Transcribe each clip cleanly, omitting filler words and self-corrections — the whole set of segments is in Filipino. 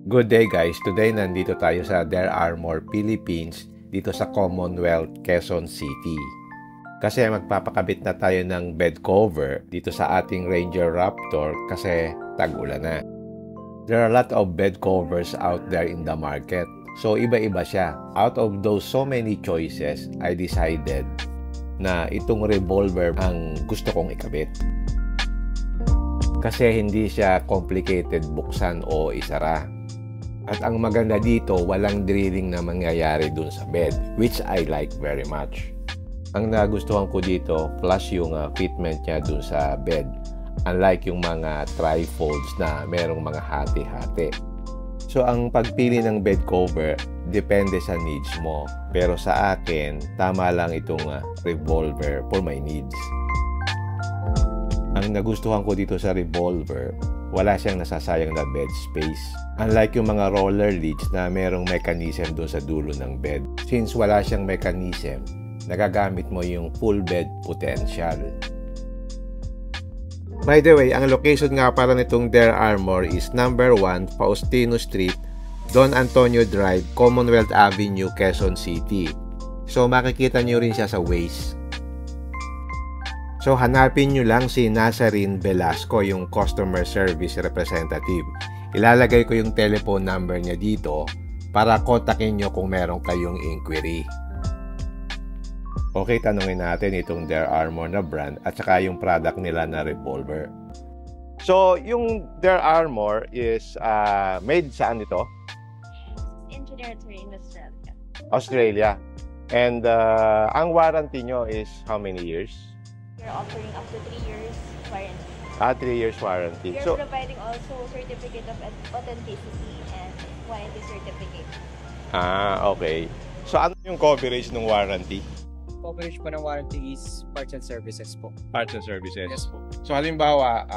Good day guys, today nandito tayo sa There Armor Philippines dito sa Commonwealth, Quezon City. Kasi magpapakabit na tayo ng bed cover dito sa ating Ranger Raptor kasi tag-ulan na. There are a lot of bed covers out there in the market. So iba-iba siya. Out of those so many choices, I decided na itong revolver ang gusto kong ikabit. Kasi hindi siya complicated buksan o isara. At ang maganda dito, walang drilling na mangyayari dun sa bed, which I like very much. Ang nagustuhan ko dito, flush yung fitment niya dun sa bed. Unlike yung mga trifolds na merong mga hati-hati. So, ang pagpili ng bed cover, depende sa needs mo. Pero sa akin, tama lang itong revolver for my needs. Ang nagustuhan ko dito sa revolver, wala siyang nasasayang na bed space. Unlike yung mga roller leads na merong mechanism doon sa dulo ng bed. Since wala siyang mechanism, nagagamit mo yung full bed potential. By the way, ang location nga para nitong There Armor is number 1, Faustino Street, Don Antonio Drive, Commonwealth Avenue, Quezon City. So makikita nyo rin siya sa Waze. So, hanapin nyo lang si Nazarene Velasco, yung Customer Service Representative. Ilalagay ko yung telephone number niya dito para kontakin nyo kung meron kayong inquiry. Okay, tanungin natin itong There Armor na brand at saka yung product nila na revolver. So, yung There Armor is made saan ito? Engineered in Australia. Australia. And ang warranty nyo is how many years? We're offering up to 3 years warranty. 3 years warranty. We're providing also certificate of authenticity and warranty certificate. Okay. So, ano yung coverage ng warranty? Coverage po ng warranty is parts and services po. Parts and services? Yes po. So, halimbawa,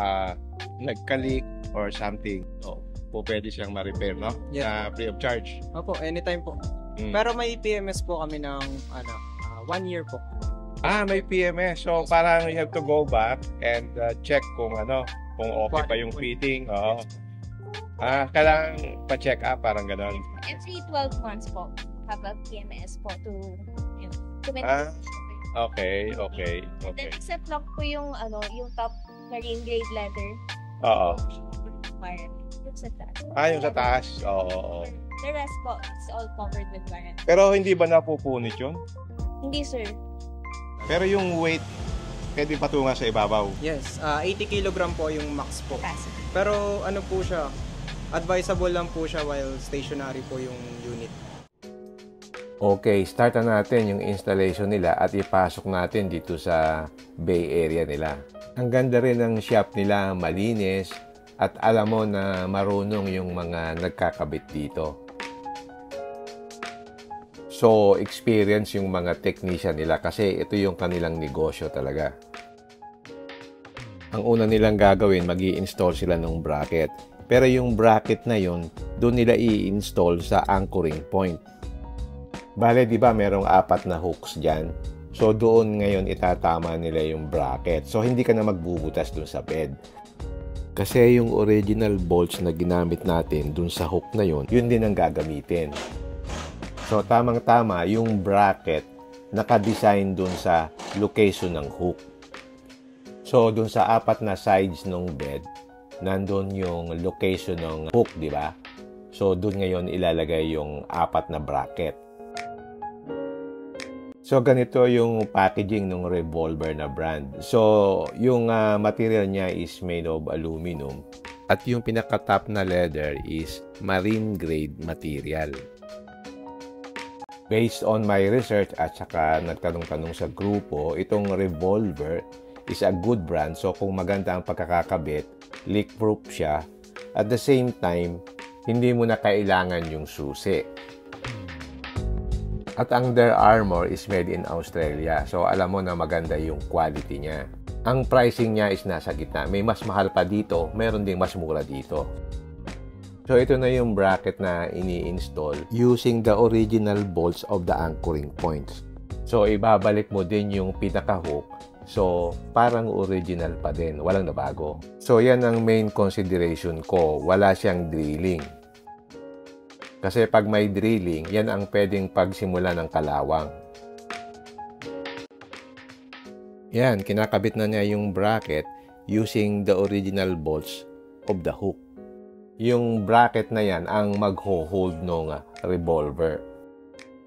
nagka-leak or something, po pwede siyang ma-repair, no? Yes. Free of charge. Opo, anytime po. Pero may PMS po kami ng 1 year po. May PMS. So, parang you have to go back and check kung kung okay pa yung fitting. Kailangan pa-check up, parang gano'n. Every 12 months po, have a PMS po to make Okay. Then except lang po yung top marine grade leather. Oo. Yung sa taas. Yung sa taas. Oo. The rest po, it's all covered with warranty. Pero hindi ba napupunit yun? Hindi, sir. Pero yung weight, pwede patungan sa ibabaw. Yes, 80 kg po yung max po. Capacity. Pero ano po siya, advisable lang po siya while stationary po yung unit. Okay, start na natin yung installation nila at ipasok natin dito sa Bay Area nila. Ang ganda rin ng shop nila, malinis at alam mo na marunong yung mga nagkakabit dito. So, experience yung mga technician nila kasi ito yung kanilang negosyo talaga. Ang una nilang gagawin, mag-i-install sila ng bracket. Pero yung bracket na yun, doon nila i-install sa anchoring point. Bale, di ba merong 4 na hooks dyan? So, doon ngayon itatama nila yung bracket. So, hindi ka na magbubutas doon sa bed. Kasi yung original bolts na ginamit natin doon sa hook na yun, yun din ang gagamitin. So, tamang-tama, yung bracket naka-design dun sa location ng hook. So, dun sa 4 na sides ng bed, nandun yung location ng hook, di ba? So, dun ngayon ilalagay yung 4 na bracket. So, ganito yung packaging ng revolver na brand. So, yung material niya is made of aluminum. At yung pinaka-top na leather is marine grade material. Based on my research at saka nagtanong-tanong sa grupo, itong revolver is a good brand. So kung maganda ang pagkakakabit, leak-proof siya. At the same time, hindi mo na kailangan yung susi. At ang There Armor is made in Australia. So alam mo na maganda yung quality niya. Ang pricing niya is nasa gitna. May mas mahal pa dito, meron ding mas mura dito. So, ito na yung bracket na ini-install using the original bolts of the anchoring points. So, ibabalik mo din yung pinaka-hook. So, parang original pa din. Walang nabago. So, yan ang main consideration ko. Wala siyang drilling. Kasi pag may drilling, yan ang pwedeng pagsimula ng kalawang. Yan, kinakabit na niya yung bracket using the original bolts of the hook. Yung bracket na yan ang magho-hold ng revolver.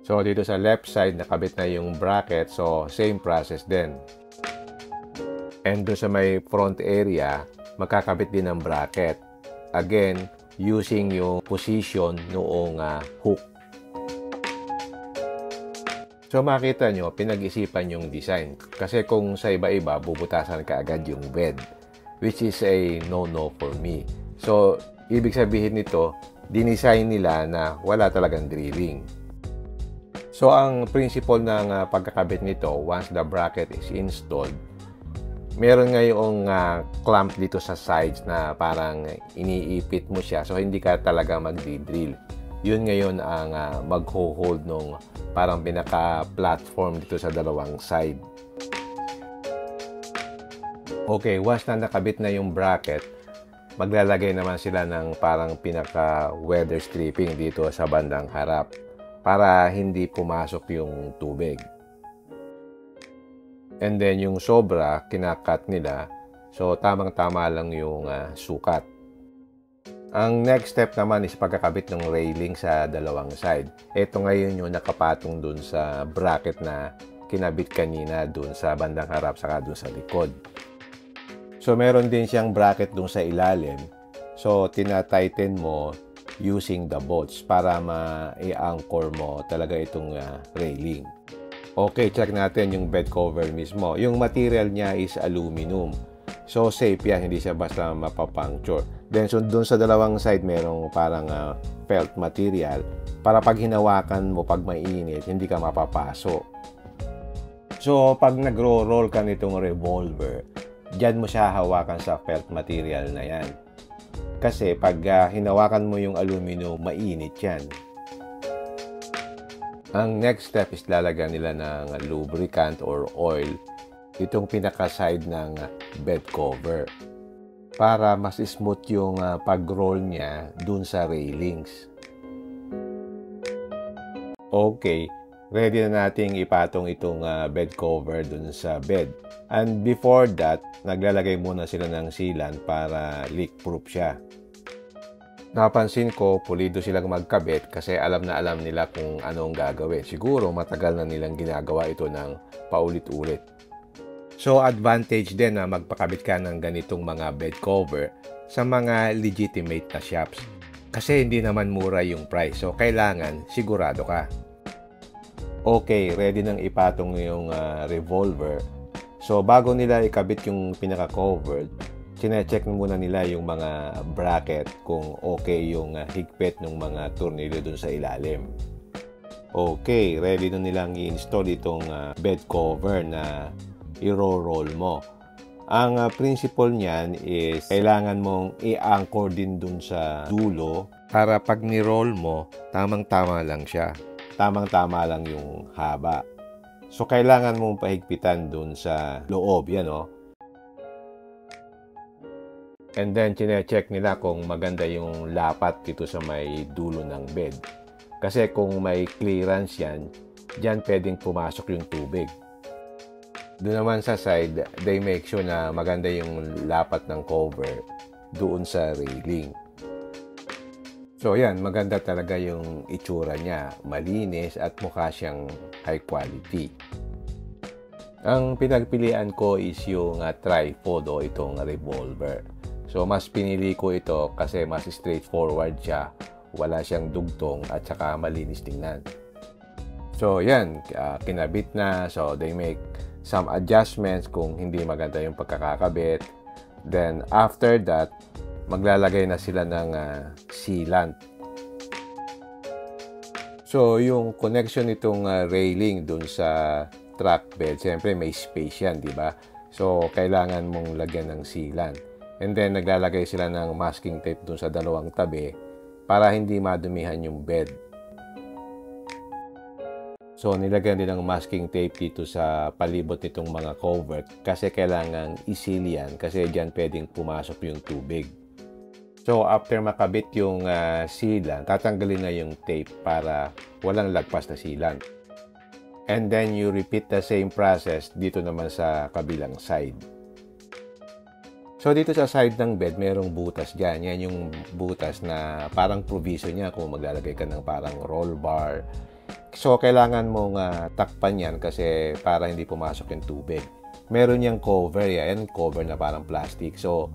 So, dito sa left side, nakabit na yung bracket. So, same process din. And doon sa may front area, magkakabit din ang bracket. Again, using yung position noong hook. So, makita nyo, pinag-isipan yung design. Kasi kung sa iba-iba, bubutasan ka agad yung bed. Which is a no-no for me. So, ibig sabihin nito, dinisign nila na wala talagang drilling. So, ang principle ng pagkakabit nito, once the bracket is installed, meron ngayong clamp dito sa sides na parang iniipit mo siya. So, hindi ka talaga magdi-drill. Yun ngayon ang mag-hold nung parang pinaka-platform dito sa dalawang side. Okay, once na nakabit na yung bracket, maglalagay naman sila ng parang pinaka-weather stripping dito sa bandang harap para hindi pumasok yung tubig. And then yung sobra, kinakat nila. So, tamang-tama lang yung sukat. Ang next step naman is pagkakabit ng railing sa dalawang side. Ito ngayon yung nakapatong dun sa bracket na kinabit kanina dun sa bandang harap saka dun sa likod. So, meron din siyang bracket dun sa ilalim. So, tinatighten mo using the bolts para ma-i-anchor mo talaga itong railing. Okay, check natin yung bed cover mismo. Yung material niya is aluminum. So, safe yan. Hindi siya basta mapapuncture. Then, so, dun sa dalawang side, merong parang felt material para pag hinawakan mo, pag mainit, hindi ka mapapaso. So, pag nagro-roll ka nitong revolver, diyan mo siya hawakan sa felt material na yan. Kasi pag hinawakan mo yung aluminum, mainit yan. Ang next step is lalagyan nila ng lubricant or oil itong pinaka-side ng bed cover para mas smooth yung pag-roll niya dun sa railings. Okay, ready na nating ipatong itong bed cover dun sa bed. And before that, naglalagay muna sila ng sealant para leak-proof siya. Napansin ko, pulido silang magkabit kasi alam na alam nila kung anong gagawin. Siguro matagal na nilang ginagawa ito ng paulit-ulit. So, advantage din na magpakabit ka ng ganitong mga bed cover sa mga legitimate na shops. Kasi hindi naman mura yung price. So, kailangan sigurado ka. Okay, ready nang ipatong yung revolver. So, bago nila ikabit yung pinaka-covered, sine-check muna nila yung mga bracket kung okay yung higpit ng mga tornilyo dun sa ilalim. Okay, ready na nilang i-install itong bed cover na i-roll mo. Ang principle niyan is kailangan mong i-anchor din dun sa dulo para pag ni-roll mo, tamang-tama lang siya. Tamang-tama lang yung haba. So, kailangan mong pahigpitan dun sa loob, yan o. And then, chine-check nila kung maganda yung lapat dito sa may dulo ng bed. Kasi kung may clearance yan, dyan pwedeng pumasok yung tubig. Doon naman sa side, they make sure na maganda yung lapat ng cover doon sa railing. So, yan, maganda talaga yung itsura niya. Malinis at mukha siyang high quality. Ang pinagpilian ko is yung tripod o itong revolver. So, mas pinili ko ito kasi mas straightforward siya. Wala siyang dugtong at saka malinis tingnan. So, yan, kinabit na. So, they make some adjustments kung hindi maganda yung pagkakakabit. Then, after that, maglalagay na sila ng sealant. So, yung connection nitong railing dun sa track bed, siyempre may space yan, di ba? So, kailangan mong lagyan ng sealant. And then, naglalagay sila ng masking tape dun sa dalawang tabi para hindi madumihan yung bed. So, nilagyan din ng masking tape dito sa palibot nitong mga cover kasi kailangan isil yan kasi dyan pwedeng pumasok yung tubig. So, after makabit yung sealant, tatanggalin na yung tape para walang lagpas na sealant. And then, you repeat the same process dito naman sa kabilang side. So, dito sa side ng bed, merong butas dyan. Yan yung butas na parang provision niya kung maglalagay ka ng parang roll bar. So, kailangan mong takpan yan kasi para hindi pumasok yung tubig. Meron niyang cover yan. Cover na parang plastic. So,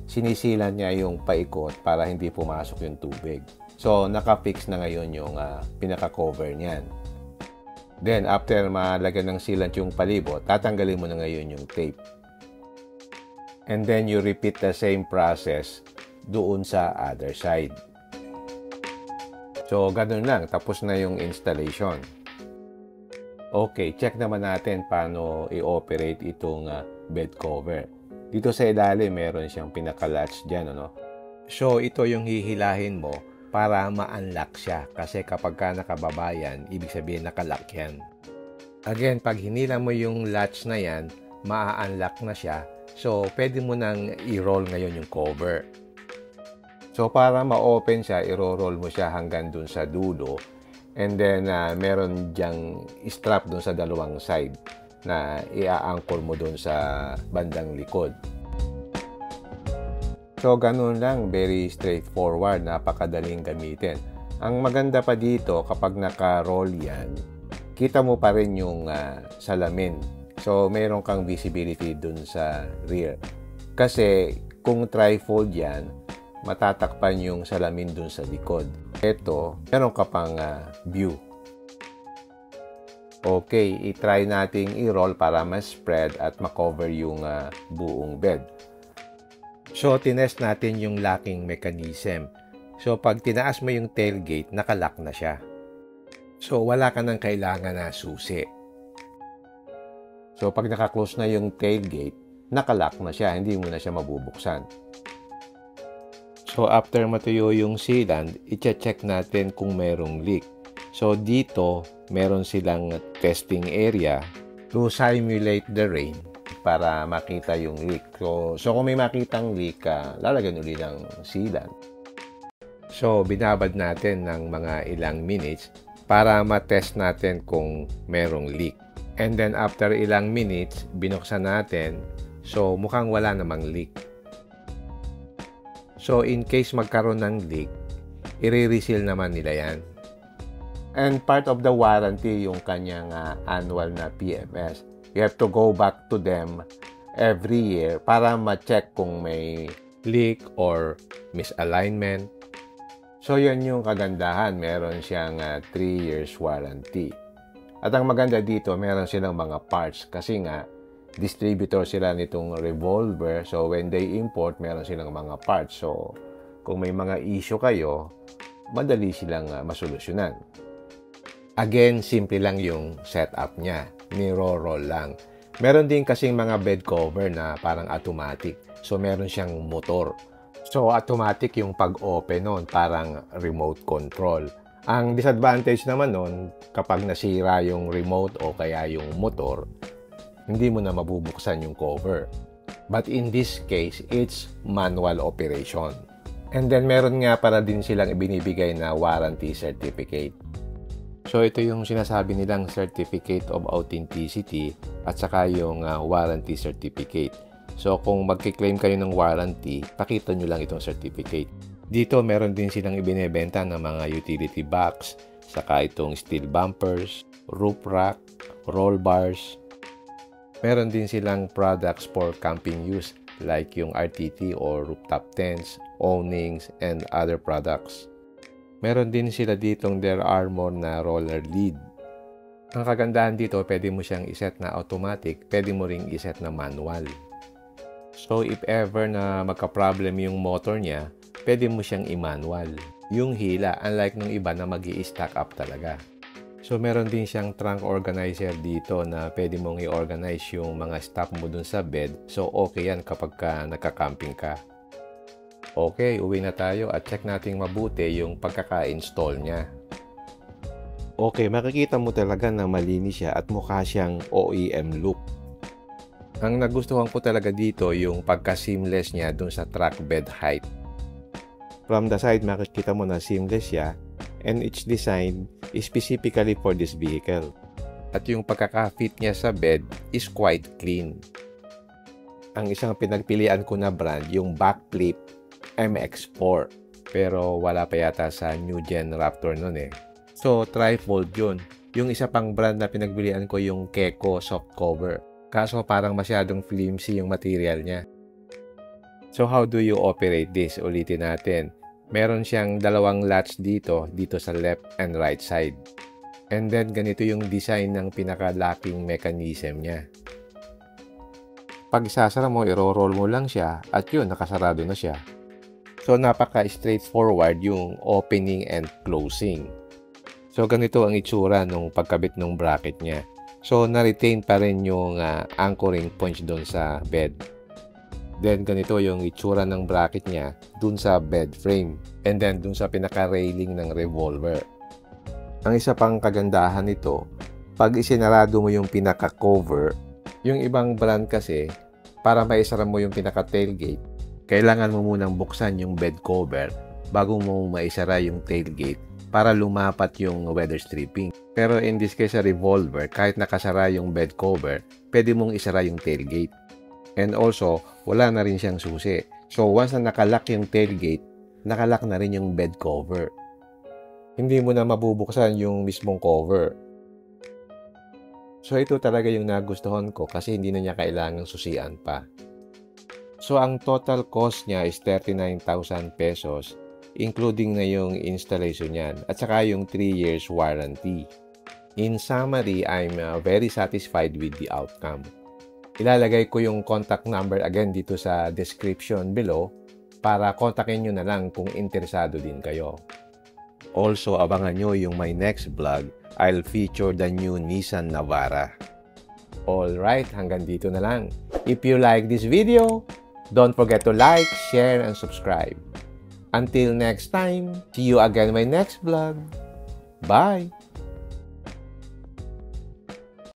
sinisilan niya yung paikot para hindi pumasok yung tubig. So, naka-fix na ngayon yung pinaka-cover niyan. Then, after malagyan ng sealant yung palibot, tatanggalin mo na ngayon yung tape. And then, you repeat the same process doon sa other side. So, ganun lang. Tapos na yung installation. Okay, check naman natin paano i-operate itong bed cover. Dito sa ilalim, meron siyang pinaka-latch dyan, ano? So, ito yung hihilahin mo para ma-unlock siya. Kasi kapag ka nakababa yan, ibig sabihin nakalock yan. Again, pag hinila mo yung latch na yan, ma-unlock na siya. So, pwede mo nang i-roll ngayon yung cover. So, para ma-open siya, i-roll mo siya hanggang dun sa dulo. And then, meron dyang strap dun sa dalawang side na i-anchor mo dun sa bandang likod. So, ganun lang. Very straightforward. Napakadaling gamitin. Ang maganda pa dito, kapag naka-roll yan, kita mo pa rin yung salamin. So, meron kang visibility dun sa rear. Kasi, kung trifold yan, matatakpan yung salamin dun sa likod. Ito, meron ka pang view. Okay, i-try nating i-roll para ma-spread at ma-cover yung buong bed. So, tinest natin yung locking mechanism. So, pag tinaas mo yung tailgate, nakalock na siya. So, wala ka nang kailangan na susi. So, pag naka-close na yung tailgate, nakalock na siya. Hindi mo na siya mabubuksan. So, after matuyo yung sealant, i-check natin kung merong leak. So, dito, meron silang testing area to simulate the rain para makita yung leak. So kung may makitang leak, lalagyan uli ng sealant. So, binabad natin ng mga ilang minutes para matest natin kung merong leak. And then, after ilang minutes, binuksan natin. So, mukhang wala namang leak. So, in case magkaroon ng leak, i-reseal naman nila yan. And part of the warranty yung kanyang annual na PMS. You have to go back to them every year para ma-check kung may leak or misalignment. So, yun yung kagandahan. Meron siyang 3 years warranty. At ang maganda dito, meron silang mga parts kasi nga, distributor sila nitong revolver. So, when they import, meron silang mga parts. So, kung may mga issue kayo, madali silang masolusyonan. Again, simple lang yung setup niya. Niro-roll lang. Meron din kasing mga bed cover na parang automatic. So, meron siyang motor. So, automatic yung pag-open nun, parang remote control. Ang disadvantage naman nun, kapag nasira yung remote o kaya yung motor, hindi mo na mabubuksan yung cover. But in this case, it's manual operation. And then, meron nga para din silang ibinibigay na warranty certificate. So, ito yung sinasabi nilang Certificate of Authenticity at saka yung warranty certificate. So, kung magkiklaim kayo ng warranty, pakita nyo lang itong certificate. Dito, meron din silang ibinebenta ng mga utility box, saka itong steel bumpers, roof rack, roll bars. Meron din silang products for camping use like yung RTT or rooftop tents, awnings, and other products. Meron din sila ditong Their Armor na roller lid. Ang kagandahan dito, pwede mo siyang iset na automatic, pwede mo ring iset na manual. So, if ever na magka-problem yung motor niya, pwede mo siyang i-manual. Yung hila, unlike nung iba na mag-i-stack up talaga. So, meron din siyang trunk organizer dito na pwede mong i-organize yung mga stuff mo dun sa bed. So, okay yan kapag nagka-camping ka. Okay, uwi na tayo at check natin mabuti yung pagkaka-install niya. Okay, makikita mo talaga na malinis siya at mukha siyang OEM look. Ang nagustuhan ko talaga dito yung pagka-seamless niya dun sa truck bed height. From the side, makikita mo na seamless siya and it's designed specifically for this vehicle. At yung pagkaka-fit niya sa bed is quite clean. Ang isang pinagpilian ko na brand, yung backflip MX4. Pero wala pa yata sa new gen Raptor nun eh. So, trifold yun. Yung isa pang brand na pinagpilian ko yung Keko soft cover. Kaso parang masyadong flimsy yung material niya. So, how do you operate this? Ulitin natin. Meron siyang dalawang latch dito sa left and right side. And then, ganito yung design ng pinaka-locking mechanism niya. Pag isasara mo, i-roll mo lang siya at yun, nakasarado na siya. So, napaka-straightforward yung opening and closing. So, ganito ang itsura nung pagkabit ng bracket niya. So, na-retain pa rin yung anchoring points doon sa bed. Then, ganito yung itsura ng bracket niya dun sa bed frame. And then, dun sa pinaka-railing ng revolver. Ang isa pang kagandahan nito, pag isinarado mo yung pinaka-cover, yung ibang brand kasi, para maisara mo yung pinaka-tailgate, kailangan mo munang buksan yung bed cover bago mo maisara yung tailgate para lumapat yung weather stripping. Pero in this case sa revolver, kahit nakasara yung bed cover, pwede mong isara yung tailgate. And also, wala na rin siyang susi. So once na nakalock yung tailgate, nakalock na rin yung bed cover. Hindi mo na mabubuksan yung mismong cover. So ito talaga yung nagustuhan ko kasi hindi na niya kailangang susian pa. So ang total cost niya is 39,000 pesos including na yung installation niyan at saka yung 3 years warranty. In summary, I'm very satisfied with the outcome. Ilalagay ko yung contact number again dito sa description below para kontakin nyo na lang kung interesado din kayo. Also, abangan nyo yung my next vlog. I'll feature the new Nissan Navara. Alright, hanggang dito na lang. If you like this video, don't forget to like, share, and subscribe. Until next time, see you again in my next vlog. Bye!